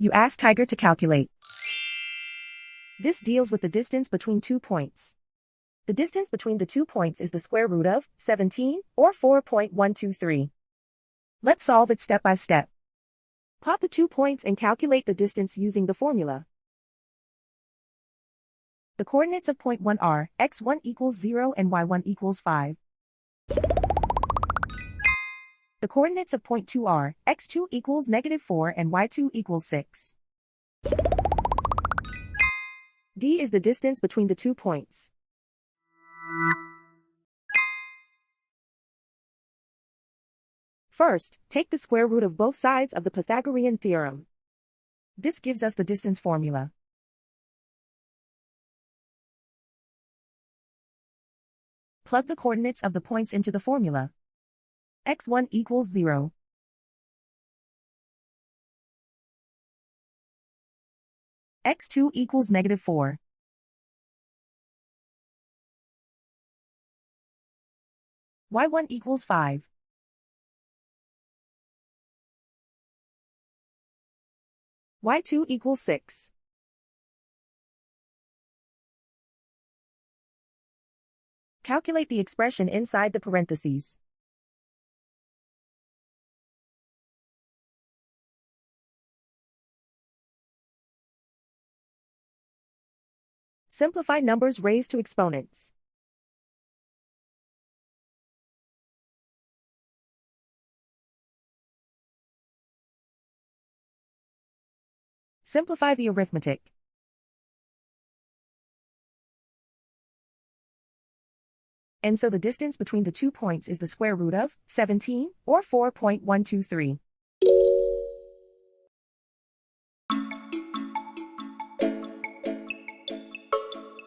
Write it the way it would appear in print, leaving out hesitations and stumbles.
You ask Tiger to calculate. This deals with the distance between 2 points. The distance between the 2 points is the square root of 17, or 4.123. Let's solve it step by step. Plot the 2 points and calculate the distance using the formula. The coordinates of point 1 are x1 equals 0 and y1 equals 5. The coordinates of point 2 are x2 equals -4 and y2 equals 6. D is the distance between the 2 points. First, take the square root of both sides of the Pythagorean theorem. This gives us the distance formula. Plug the coordinates of the points into the formula. x1 equals 0. x2 equals -4. y1 equals 5. y2 equals 6. Calculate the expression inside the parentheses. Simplify numbers raised to exponents. Simplify the arithmetic. And so the distance between the 2 points is the square root of 17, or 4.123.